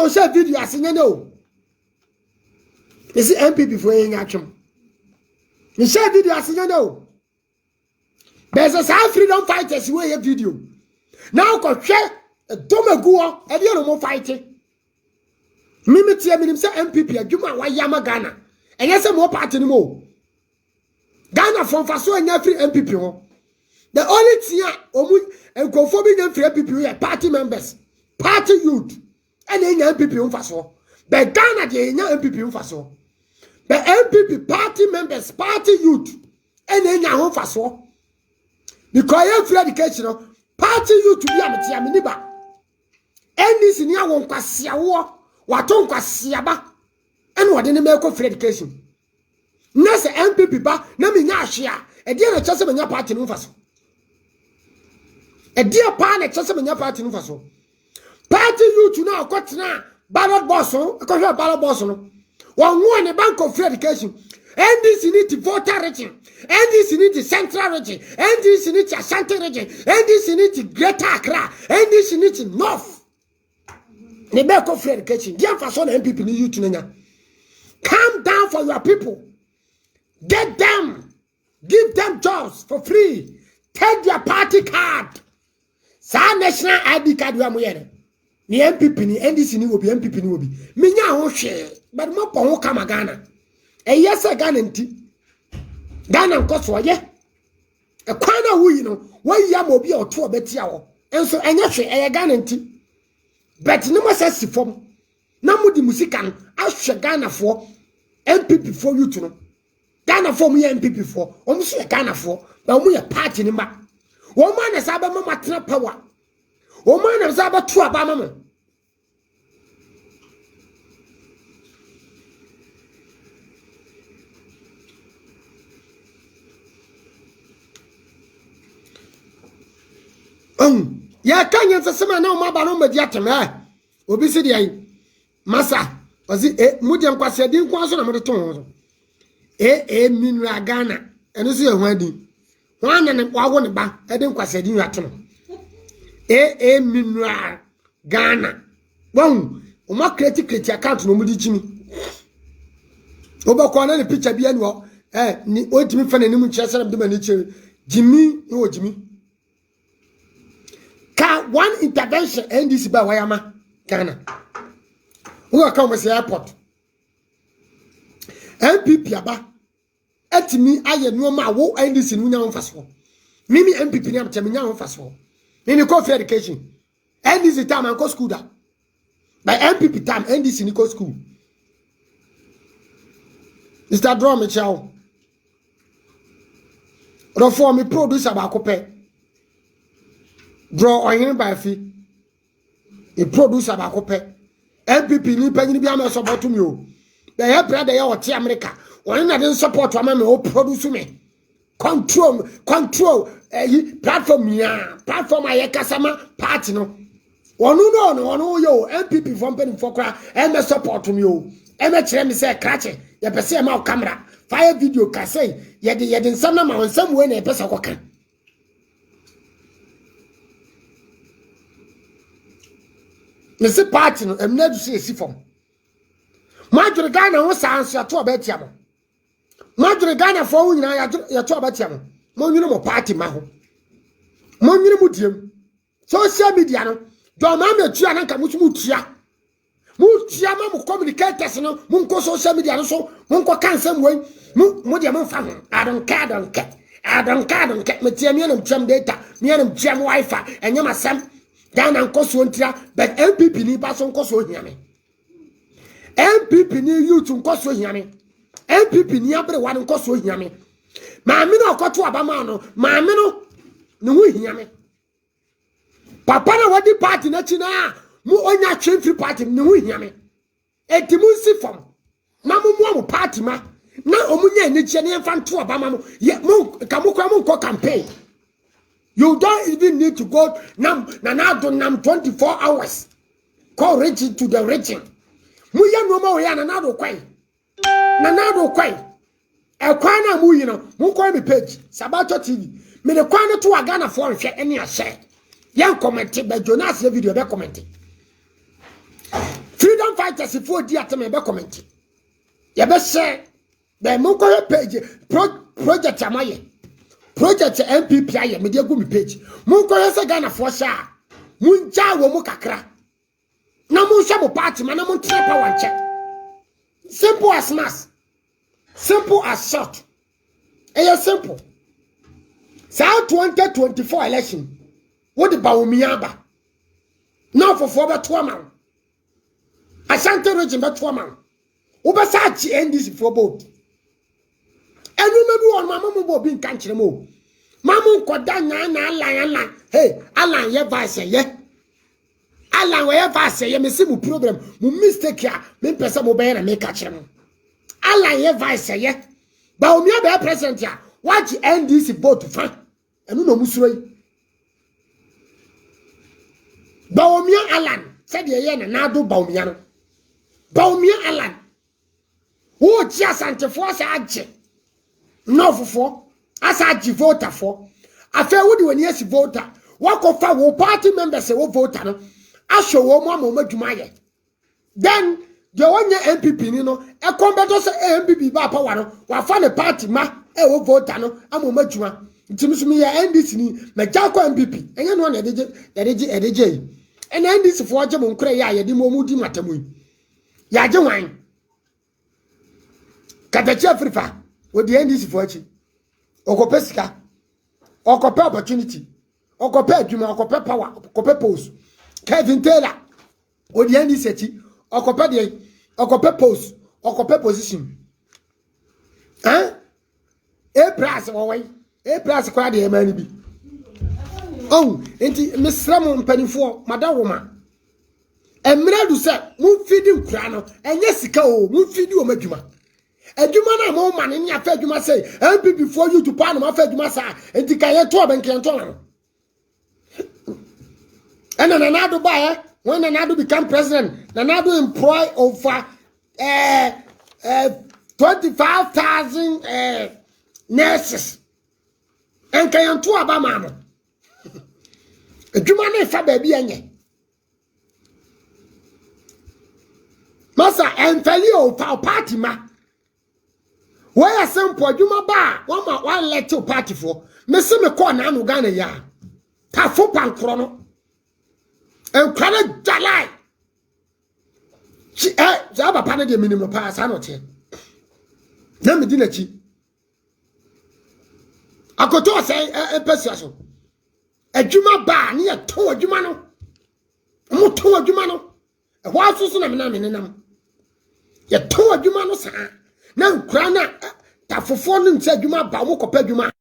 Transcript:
to share video asenye no. Is MPP for yen atwem. Me share video asenye no. There's a South freedom fighters wey video. Now ko hwe domaguo e dey no mo fighting. Mimi tie minim say MPP adwuma wa yama Ghana. Enye say mo party ni mo. Ghana from faso enya free MPP ho. The only thing omu enkofo bi nya free MPP here party members, party youth. And enya MPP ho faso. But Ghana dey enya MPP ho faso. The MPP party members, party youth. And enya ho faso. Because you free education, party youth bi amete ameniba. Any senior won kwasia wo, waton kwasia ba. And what dey make free education. Na se MPP ba na me nya ahwe a e dey na kyese me nya party no faso e dey pa na kyese me nya party no faso party youth na okotena ballot box no ko hwe ballot box no won wo ne bank of free education NDC need the voter region, NDC need the central region, NDC need the Ashanti region, NDC need the Greater Accra, NDC need the North. Ne bank of free education dey faso na MPP ni youth nya. Calm down for your people. Get them, give them jobs for free. Take their party card. Sa national ID card we amoyere. Ni MPP ni NDC ni obi MPP ni obi. Menya ho hwe, but mo pon ho kama Ghana. E yesa Ghana nti. Ghana nkoso ye. E kwana hu yi no, wo ya mo obi oto obetia wo. Enso enye hwe e Ghana nti. But ni mo sesi fom. Na mo di musika no ahwe Ghana fo MPP for you to know. Ghana for me MPP for. Omuso ye Ghana for. Ba omu ye party ni ma. Wo man na saba mama tena power. Wo man na saba tu aba mama. Ya kanya sema na o ba no madi ateme obi si de ayi masa ozi mudi nkwase di nkwaso na mede ton ho minura Ghana eno so ye ho adi wana ne wawo ne ba ede nkwase di nwato no minura Ghana won o ma create account no mudi chimi oba ko na ne picture bi ani wo ni o timi fa na ni mu kire sara bi ma ni kire Jimmy no Jimmy ka one intervention NDC ba wayama Ghana who come with the airport MPP aba etimi aye no ma wo NDC no nya mfaso mimi MPP ni amtemi nya mfaso ni ko free education NDC time and go school da by MPP time NDC ni go school Mr. Drum Chow reform producer ba ko pe draw oyin by fi a producer ba ko pe MPP ni panyi bi am support me o the help brother ya oti America won na dey support am me o produce me control platform aye kasama party no wonu yo MPP from pen for kra em support me o em kire me say krache ye pese ma camera fire video ka say ye de nsam na ma nsam we na e pese ko kan Nese party no emna du se esi fom. Madure Ghana ho sanso ya to obetia mo. Madure Ghana fo ho nyina ya to obetia mo. Mo nwini mo party ma ho. Mo nwini mu diem. Social media no do ma me tua na nka mu tua. Mu tua ma mu communicators no mu nko social media no so mu nko kansem we mu de mo fa ho. I don't care. Me tia me no tram data, me no tram wifi, enye masam. Ghana nkoso ntia but MPP ni ba so nkoso hiame MPP ni youth nkoso hiame MPP ni abre wa nkoso hiame maame no okoto abama no maame no ne hu hiame papa na wadi party na china mu onya twemfri party ne hu hiame etimu sifom na mu party ma na omunya ni che ne mfa nto abama no ye mu kamukwa mu nko campaign. You don't even need to go nam 24 hours. Call region to the region. Muya no mo ya nanado kwai. Nanado kwai. E kwana mu yi no, mu kwa mi page Sabato TV. Me de kwana to Ghana for nhwe ene a share. Yan comment be Jonas video be comment. freedom fighters for di ateme be comment ye be share be mo ko page project amaye project MPP aye me dey go mi page mo ko se Ghana for sha mo nja wo mo kakra na mo hwe mo party ma na mo tie power nche simple as mass simple as short simple sa 2024 election what the Bawumia now for be to am Asante region be to am Obasa chi NDC for both. Enu mebi won mama mo bo bi nka nkire mo. Mamu nkoda na alan. Hey, alan ye vice ye. Alan we vice ye me see mu problem. Mu mistake ya, me pesa mo be na make akire mo. Alan ye vice ye. Ba omi be president ya. Watch NDC vote fa. Enu no musuro yi. Ba omi alan said ye na do ba omi no. Ba omi alan wo chi asantefo asa agye no fofo asa agye voter for afa wodi wani esi voter wakofa wo party members wo voter no ahwe wo mo amadwuma ye then the onye MPP ni no e kombeto se MPP ba pa waro wafa ne party ma wo voter no amadwuma ntimisumi ya NDC ni meja ko MPP enye no na edeje en NDC fo agye mo nkra ya ye di mo mu di matamu ya agye wan Katachi Africa, with the NDC for chi. Okope sika, okope opportunity, okope juma, okope power, okope post. Kevin Taylor, with the NDC chi, okope post, okope position. Huh? A price away, a price crowd the money be. Oh, enti Miss Ramon Pennyfo, Madam Woman. And Mira say, move feeding crano, and yes, go, move feed you, Majuma. Adwuma na mo man ni afa adwuma say MP before you to pan ma afa adwuma sa enti kan ye to ben kan to no and Nanado buy when Nanado become president Nanado employ over 25,000 nurses and kan to aba ma no adwuma na fa ba bi enye masa enfali o party ma where simple adwuma ba one let you party for me se me call na no Ghana ya ta fo pankro no enkwara jalai za ba pa na de minimum pa sa no che na me di na chi akoto say pesa so adwuma ba na ye to adwuma no mo to adwuma no e ho asusu na me nam ye to adwuma no sa na nkra na tafofo no nti adwuma ba mo kopa adwuma